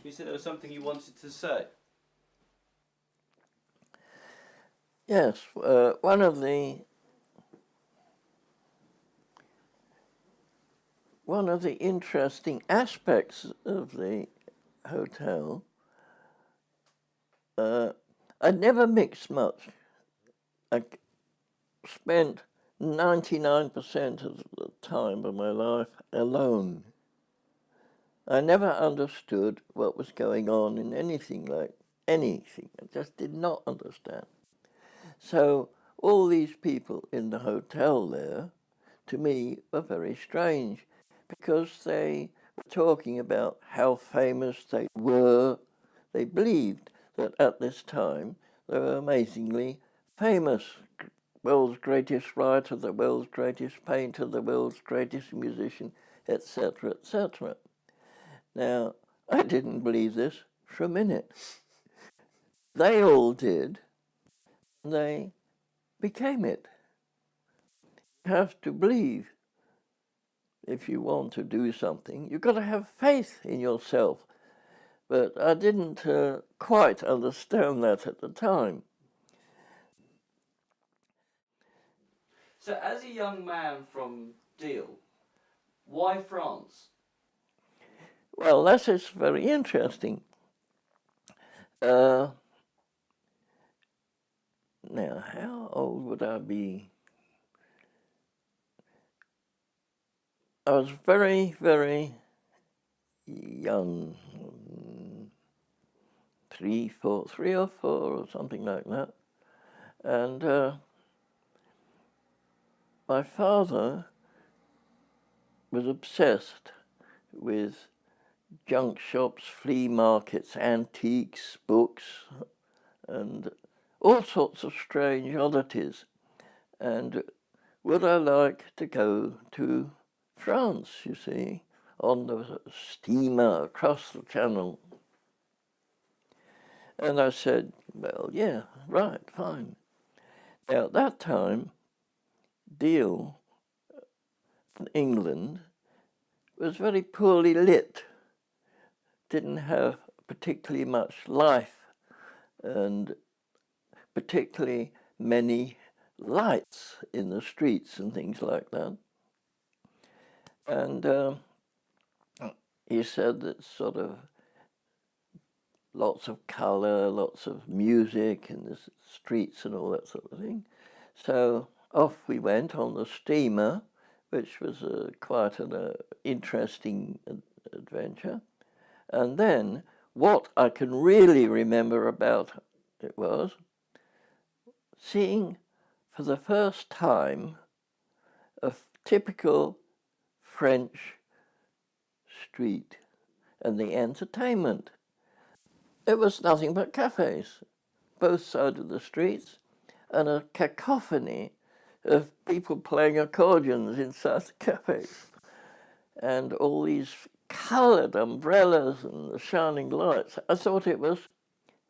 You said there was something you wanted to say. Yes, one of the interesting aspects of the hotel, I never mixed much. I spent 99% of the time of my life alone. I never understood what was going on in anything like anything. I just did not understand. So all these people in the hotel there, to me, were very strange because they were talking about how famous they were. They believed that at this time they were amazingly famous. World's greatest writer, the world's greatest painter, the world's greatest musician, etc., etc. Now, I didn't believe this for a minute. They all did. They became it. You have to believe if you want to do something. You've got to have faith in yourself. But I didn't quite understand that at the time. So, as a young man from Deal, why France? Well, that is very interesting. Now, how old would I be? I was very, very young, three or four, or something like that. And my father was obsessed with junk shops, flea markets, antiques, books, and all sorts of strange oddities. And would I like to go to France, you see, on the steamer across the channel? And I said, well, yeah, right, fine. Now, at that time, Deal, England, was very poorly lit, didn't have particularly much life, and particularly many lights in the streets and things like that. And he said that sort of lots of colour, lots of music in the streets and all that sort of thing. So off we went on the steamer, which was quite an interesting adventure. And then what I can really remember about it was seeing for the first time a typical French street and the entertainment. It was nothing but cafes, both sides of the streets, and a cacophony of people playing accordions inside the cafes, and all these coloured umbrellas and the shining lights. I thought it was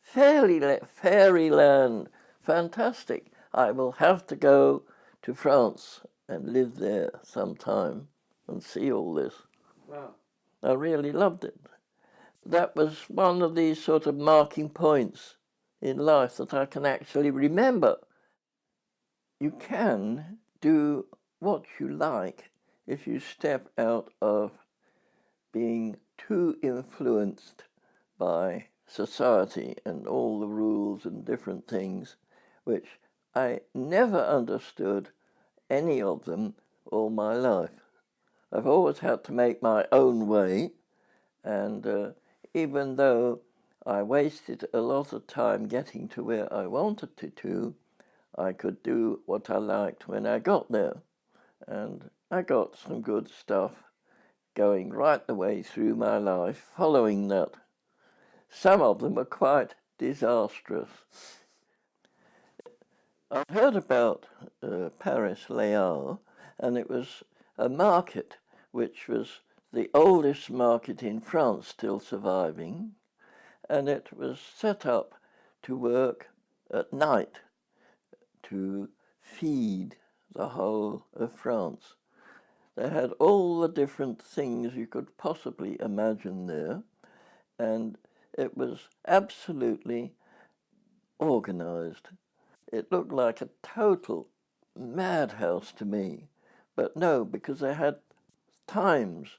fairyland, fantastic. I will have to go to France and live there sometime and see all this. Wow. I really loved it. That was one of these sort of marking points in life that I can actually remember. You can do what you like if you step out of being too influenced by society and all the rules and different things, which I never understood any of them all my life. I've always had to make my own way, and even though I wasted a lot of time getting to where I wanted to, I could do what I liked when I got there. And I got some good stuff going right the way through my life following that. Some of them were quite disastrous. I heard about Paris Les Halles, and it was a market which was the oldest market in France still surviving, and it was set up to work at night to feed the whole of France. They had all the different things you could possibly imagine there, and it was absolutely organised. It looked like a total madhouse to me, but no, because they had times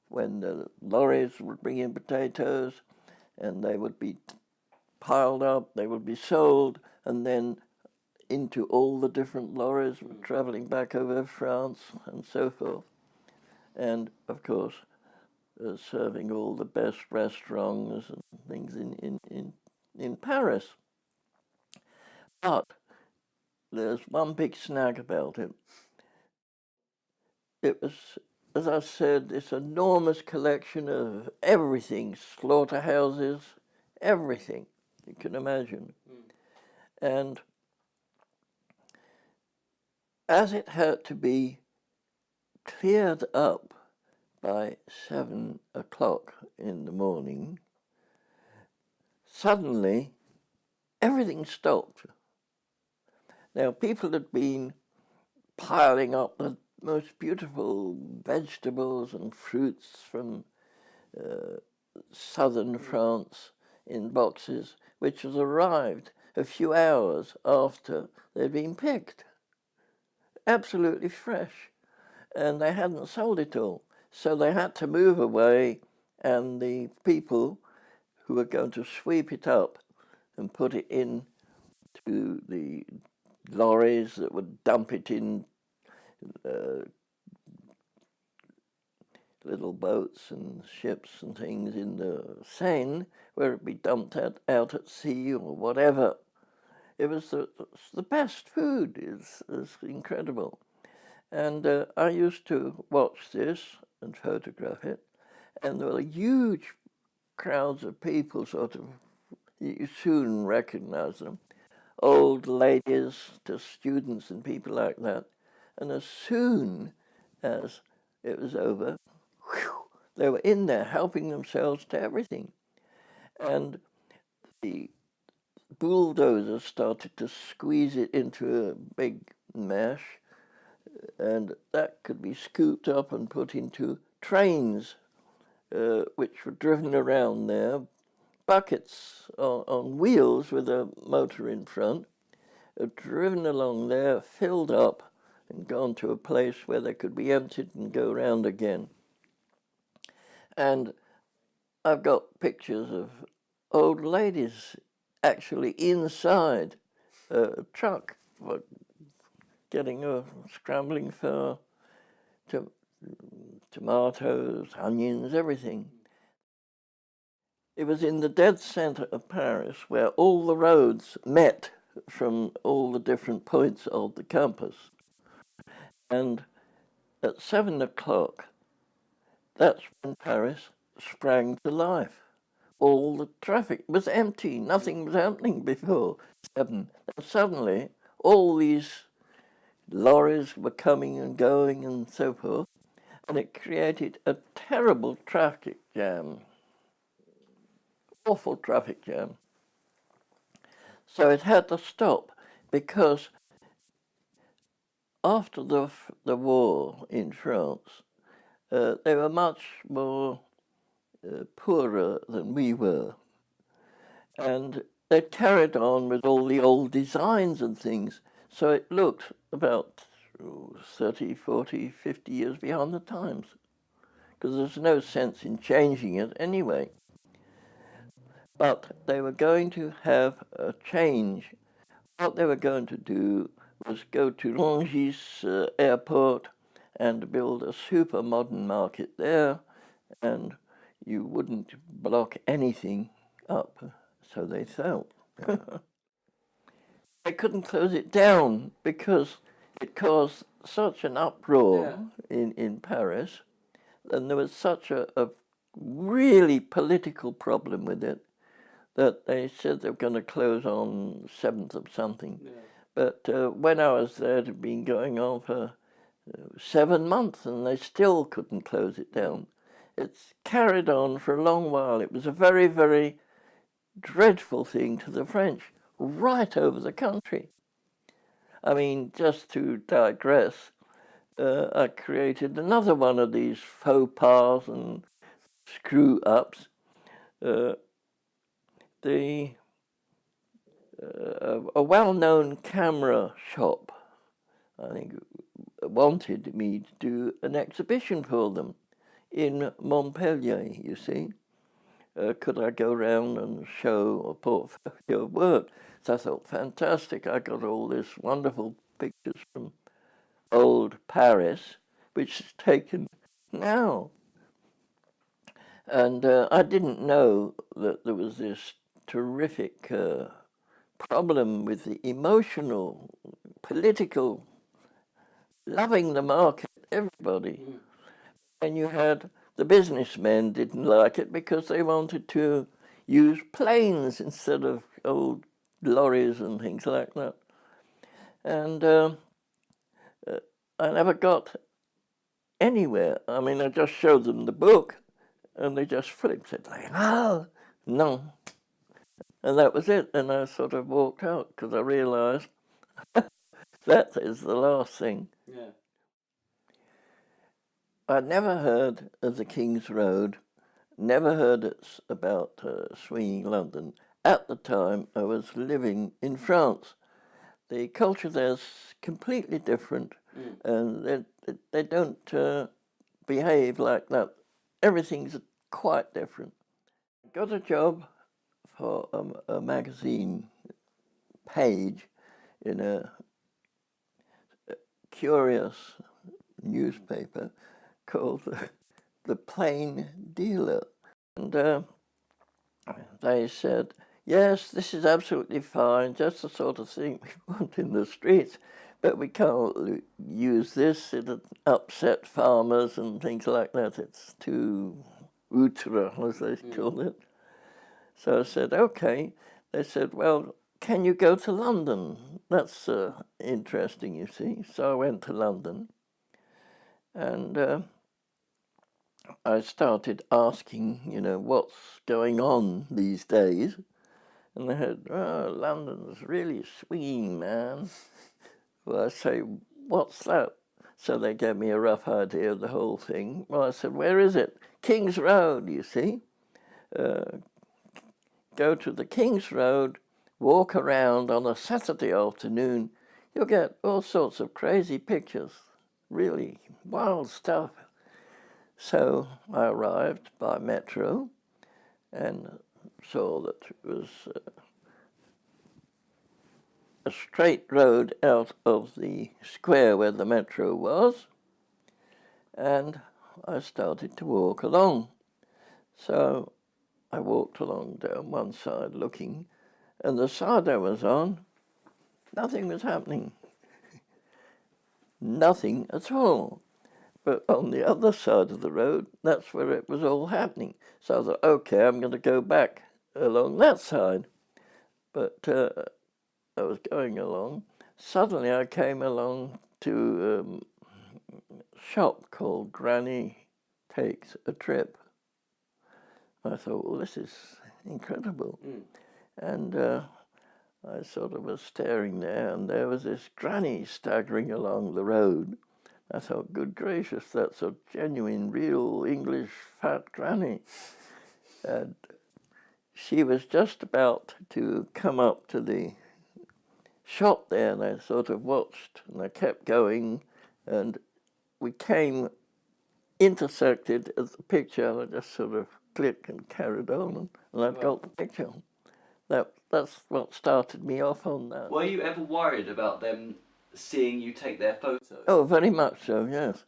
when the lorries would bring in potatoes and they would be piled up, they would be sold, and then into all the different lorries travelling back over France and so forth. And of course, serving all the best restaurants and things in Paris. But there's one big snag about it. It was, as I said, this enormous collection of everything, slaughterhouses, everything you can imagine. And as it had to be cleared up by 7 o'clock in the morning, suddenly everything stopped. Now, people had been piling up the most beautiful vegetables and fruits from southern France in boxes, which had arrived a few hours after they'd been picked. Absolutely fresh. And they hadn't sold it all. So they had to move away, and the people who were going to sweep it up and put it in to the lorries that would dump it in little boats and ships and things in the Seine, where it'd be dumped out at sea or whatever. It was the best food. It's incredible. And I used to watch this and photograph it, and there were huge crowds of people, sort of, you soon recognize them, old ladies to students and people like that. And as soon as it was over, whew, they were in there helping themselves to everything. And the bulldozers started to squeeze it into a big mesh, and that could be scooped up and put into trains, which were driven around there, buckets on wheels with a motor in front, driven along there, filled up, and gone to a place where they could be emptied and go round again. And I've got pictures of old ladies actually inside a truck, scrambling for tomatoes, onions, everything. It was in the dead centre of Paris where all the roads met from all the different points of the campus. And at 7 o'clock, that's when Paris sprang to life. All the traffic was empty. Nothing was happening before 7. And suddenly, all these lorries were coming and going and so forth, and it created a terrible traffic jam. Awful traffic jam. So it had to stop because after the war in France, they were much more poorer than we were. And they carried on with all the old designs and things. So it looked about 30, 40, 50 years behind the times, because there's no sense in changing it anyway. But they were going to have a change. What they were going to do was go to Rungis airport and build a super modern market there, and you wouldn't block anything up, so they felt. They couldn't close it down because it caused such an uproar in Paris, and there was such a really political problem with it that they said they were going to close on 7th of something. Yeah. But when I was there, it had been going on for 7 months, and they still couldn't close it down. It's carried on for a long while. It was a very, very dreadful thing to the French, right over the country. I mean, just to digress, I created another one of these faux pas and screw-ups. uh, a well-known camera shop, I think, wanted me to do an exhibition for them in Montpellier, you see. Could I go round and show a portfolio of work? So I thought, fantastic, I got all this wonderful pictures from old Paris, which is taken now. And I didn't know that there was this terrific problem with the emotional, political, loving the market, everybody. And you had the businessmen didn't like it because they wanted to use planes instead of old lorries and things like that. And I never got anywhere. I mean, I just showed them the book and they just flipped it like, oh, no. And that was it. And I sort of walked out because I realized that is the last thing. Yeah. I'd never heard of the King's Road, never heard about swinging London. At the time, I was living in France. The culture there's completely different, and they don't behave like that. Everything's quite different. Got a job for a magazine page in a curious newspaper called the Plain Dealer. And they said, yes, this is absolutely fine, just the sort of thing we want in the streets, but we can't use this, it'll upset farmers and things like that. It's too outre, as they call it. So I said, okay. They said, well, can you go to London? That's interesting, you see. So I went to London, and I started asking, what's going on these days? And they said, oh, London's really swinging, man. Well, I say, what's that? So they gave me a rough idea of the whole thing. Well, I said, where is it? King's Road, you see. Go to the King's Road, walk around on a Saturday afternoon. You'll get all sorts of crazy pictures, really wild stuff. So I arrived by metro and saw that it was a straight road out of the square where the metro was, and I started to walk along. So I walked along down one side looking, and the side I was on, nothing was happening. Nothing at all. But on the other side of the road, that's where it was all happening. So I thought, okay, I'm going to go back along that side. But I was going along. Suddenly I came along to a shop called Granny Takes a Trip. I thought, well, this is incredible. And I sort of was staring there, and there was this granny staggering along the road. I thought, good gracious, that's a genuine, real English fat granny. And she was just about to come up to the shop there, and I sort of watched, and I kept going, and we came intersected at the picture, and I just sort of clicked and carried on, and I've got the picture. That's what started me off on that. Were you ever worried about them seeing you take their photo? Oh, very much so, yes.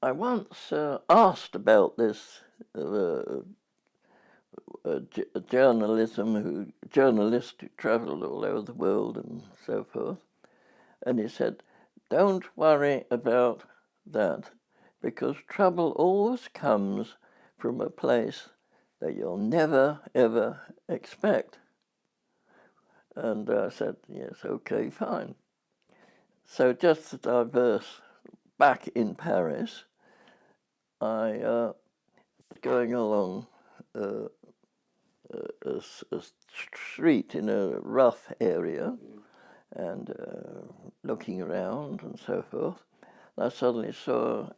I once asked about this a journalist who travelled all over the world and so forth, and he said, don't worry about that, because trouble always comes from a place that you'll never, ever expect. And I said, yes, okay, fine. So just to diverse back in Paris, I was going along a street in a rough area and looking around and so forth. I suddenly saw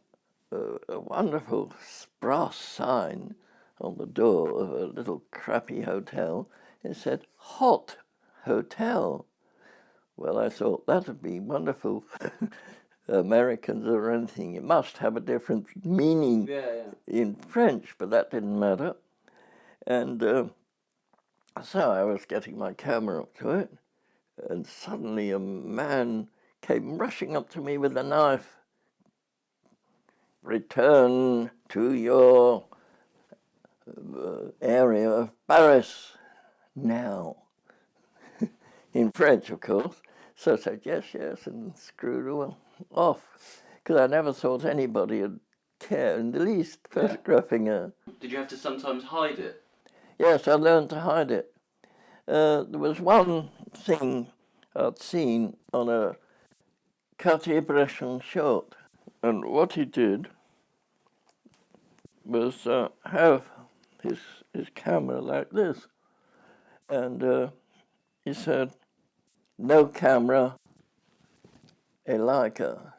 a wonderful brass sign on the door of a little crappy hotel. It said, "Hot Hotel." Well, I thought that would be wonderful. Americans or anything, it must have a different meaning in French, but that didn't matter. And so I was getting my camera up to it, and suddenly a man came rushing up to me with a knife. "Return to your area of Paris now." In French, of course. So I said, yes, yes, and screwed off. Because I never thought anybody would care in the least photographing her. Did you have to sometimes hide it? Yes, I learned to hide it. There was one thing I'd seen on a Cartier-Bresson shot, and what he did was have his camera like this, and he said, "No camera, a Leica."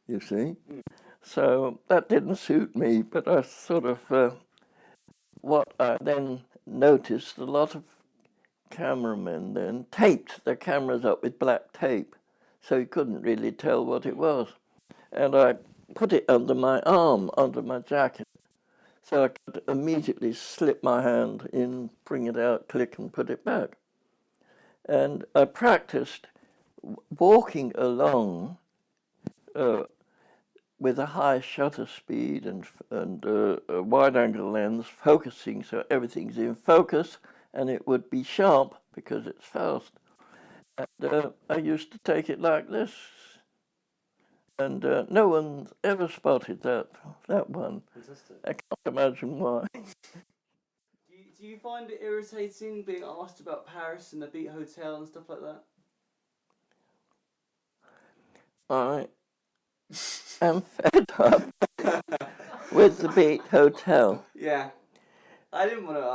You see? So that didn't suit me, but I sort of, what I then noticed, a lot of cameramen then taped their cameras up with black tape, so you couldn't really tell what it was. And I put it under my arm, under my jacket, so I could immediately slip my hand in, bring it out, click and put it back. And I practiced walking along with a high shutter speed and a wide-angle lens, focusing so everything's in focus, and it would be sharp because it's fast. And I used to take it like this, and no one's ever spotted that one. Fantastic. I can't imagine why. Do you find it irritating being asked about Paris and the Beat Hotel and stuff like that? I am fed up with the Beat Hotel. Yeah. I didn't want to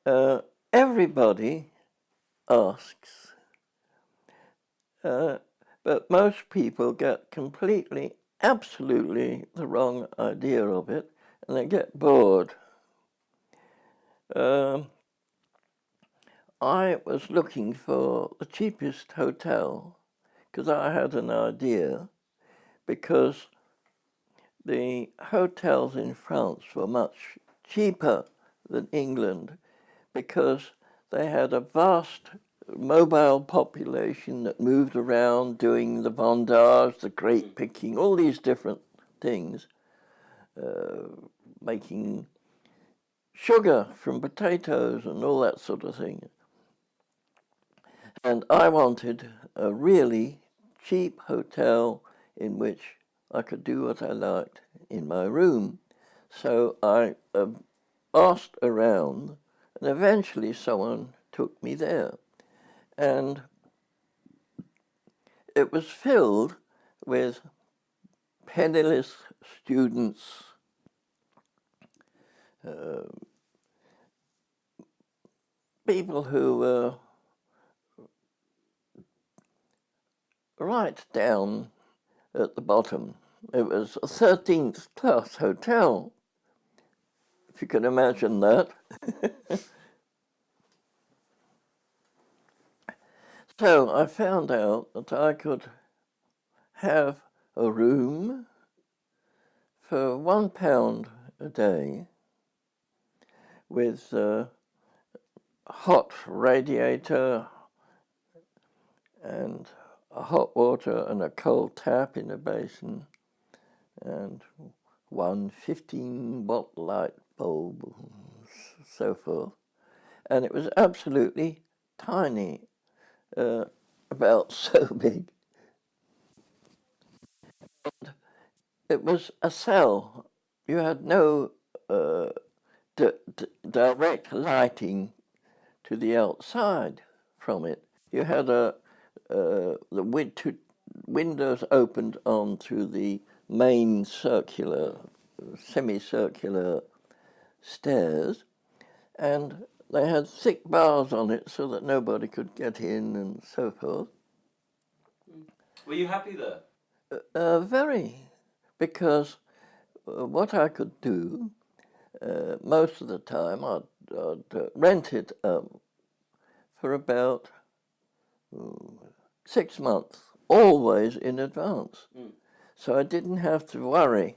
ask. Everybody asks, but most people get completely, absolutely the wrong idea of it, and they get bored. I was looking for the cheapest hotel because I had an idea, because the hotels in France were much cheaper than England because they had a vast mobile population that moved around doing the vendage, the grape picking, all these different things, making sugar from potatoes and all that sort of thing. And I wanted a really cheap hotel in which I could do what I liked in my room. So I asked around, and eventually someone took me there. And it was filled with penniless students, people who were right down at the bottom. It was a 13th class hotel, if you can imagine that. So I found out that I could have a room for £1 a day with a hot radiator and a hot water and a cold tap in a basin and one 15-watt light bulb, so forth. And it was absolutely tiny, about so big. And it was a cell. You had no direct lighting to the outside from it. You had the windows opened onto the main semicircular stairs, and they had thick bars on it so that nobody could get in and so forth. Were you happy there? Very, because what I could do most of the time, I'd rent it for about 6 months, always in advance. Mm. So I didn't have to worry.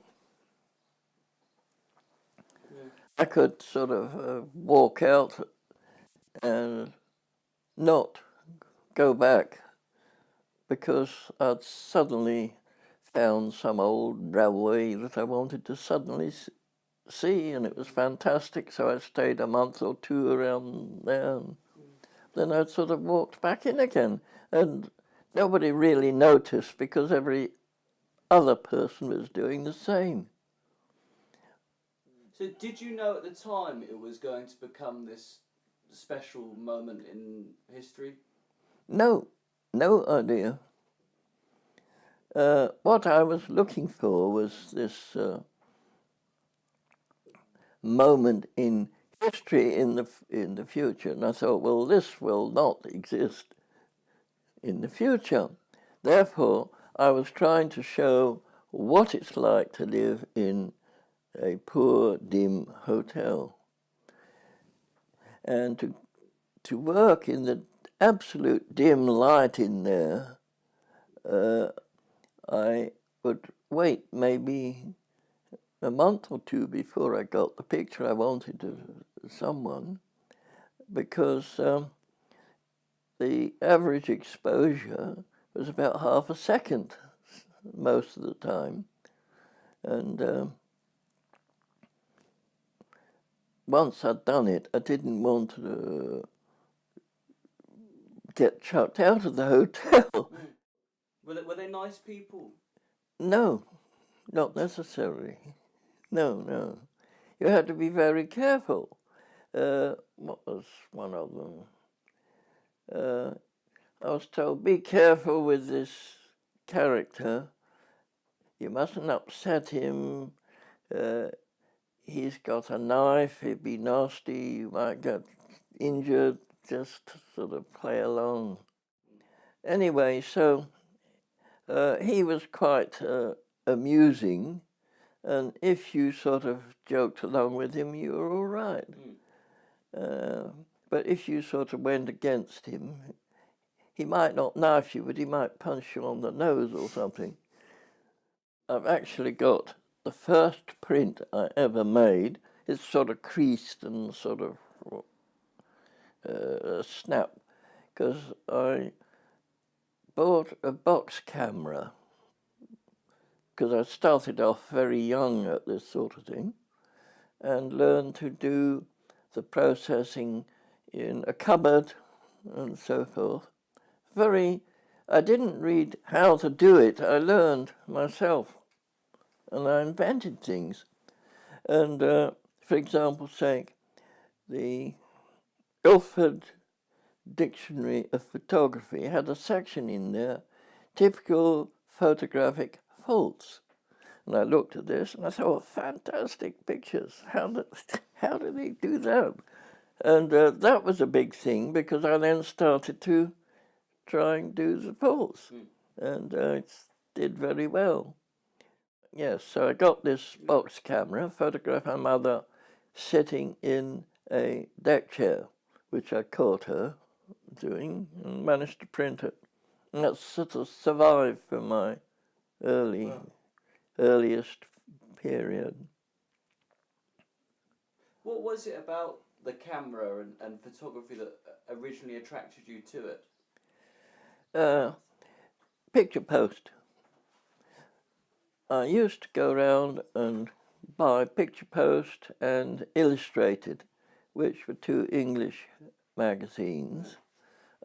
Yeah. I could sort of walk out and not go back because I'd suddenly found some old railway that I wanted to suddenly see, and it was fantastic. So I stayed a month or two around there, and then I sort of walked back in again, and nobody really noticed because every other person was doing the same. So did you know at the time it was going to become this special moment in history? No, no idea. What I was looking for was this moment in history in the future, and I thought, well, this will not exist in the future. Therefore, I was trying to show what it's like to live in a poor, dim hotel, and to work in the absolute dim light in there. I would wait maybe a month or two before I got the picture I wanted of someone, because the average exposure was about half a second most of the time. And once I'd done it, I didn't want to get chucked out of the hotel. Were they nice people? No, not necessarily. No, no. You had to be very careful. What was one of them? I was told, be careful with this character. You mustn't upset him. He's got a knife. He'd be nasty. You might get injured. Just sort of play along. Anyway, so he was quite amusing, and if you sort of joked along with him, you were all right. But if you sort of went against him, he might not knife you, but he might punch you on the nose or something. I've actually got the first print I ever made. It's sort of creased and sort of snapped, because I bought a box camera, because I started off very young at this sort of thing, and learned to do the processing in a cupboard and so forth. I didn't read how to do it, I learned myself, and I invented things. And for example's sake, the Ilford Dictionary of Photography had a section in there, typical photographic faults. And I looked at this and I thought, fantastic pictures. How do they do that? And that was a big thing, because I then started to try and do the faults. And it did very well. Yes, so I got this box camera, photographed my mother sitting in a deck chair, which I caught her doing, and managed to print it. And that sort of survived for my earliest period. What was it about the camera and photography that originally attracted you to it? Picture post. I used to go around and buy Picture Post and Illustrated, which were two English magazines.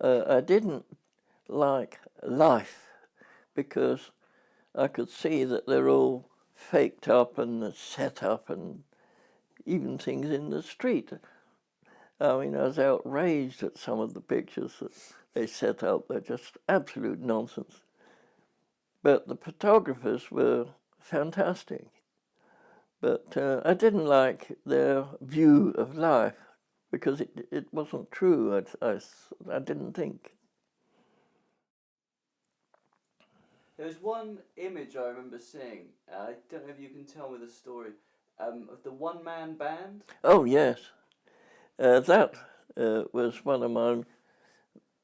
I didn't like Life, because I could see that they're all faked up and set up, and even things in the street. I mean, I was outraged at some of the pictures that they set up. They're just absolute nonsense. But the photographers were fantastic. But I didn't like their view of life, because it wasn't true, I didn't think. There was one image I remember seeing. I don't know if you can tell me the story of the one-man band. Oh, yes. That was one of my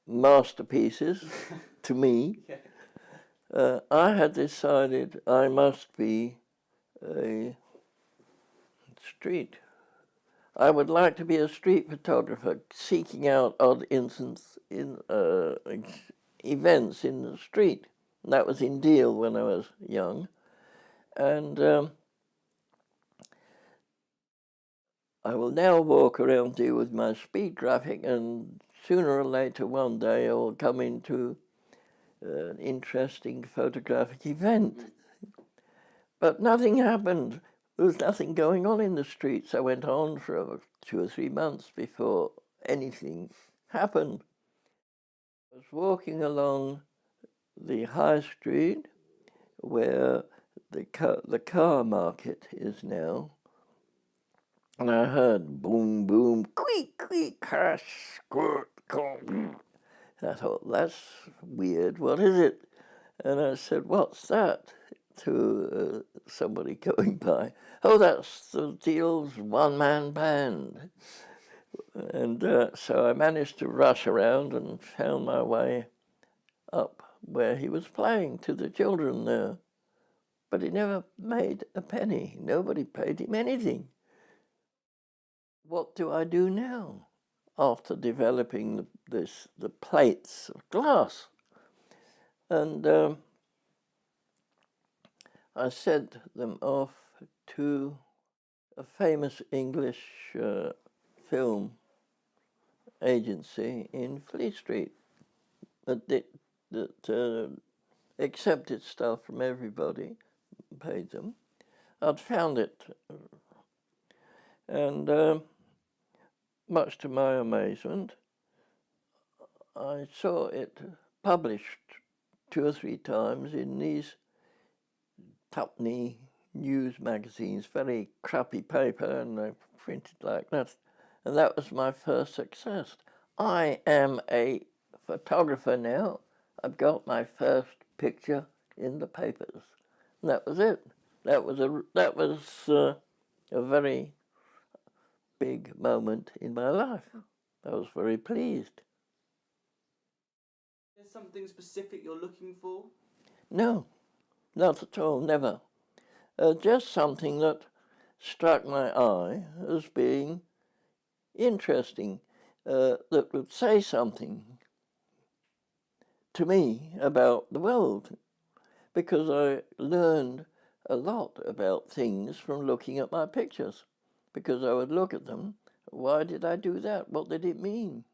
masterpieces to me. Yeah. I had decided I must be a street. I would like to be a street photographer, seeking out odd incidents in events in the street. And that was in Deal when I was young. And I will now walk around Deal with my speed graphic, and sooner or later one day I will come into an interesting photographic event. But nothing happened. There was nothing going on in the streets. I went on for 2 or 3 months before anything happened. I was walking along the high street where the car market is now, and I heard boom, boom, quick, quick, crash, squirt, and I thought, that's weird, what is it? And I said, what's that? To somebody going by. Oh, that's the Deal's one-man band. And so I managed to rush around and found my way up where he was playing to the children there. But he never made a penny. Nobody paid him anything. What do I do now after developing the plates of glass? And I sent them off to a famous English film agency in Fleet Street that accepted stuff from everybody, paid them. I'd found it, and much to my amazement, I saw it published 2 or 3 times in these tuppenny news magazines, very crappy paper, and they printed like that. And that was my first success. I am a photographer now. I've got my first picture in the papers. And that was it. That was a very big moment in my life. I was very pleased. Is there something specific you're looking for? No, not at all, never. Just something that struck my eye as being interesting, that would say something to me about the world, because I learned a lot about things from looking at my pictures, because I would look at them. Why did I do that? What did it mean?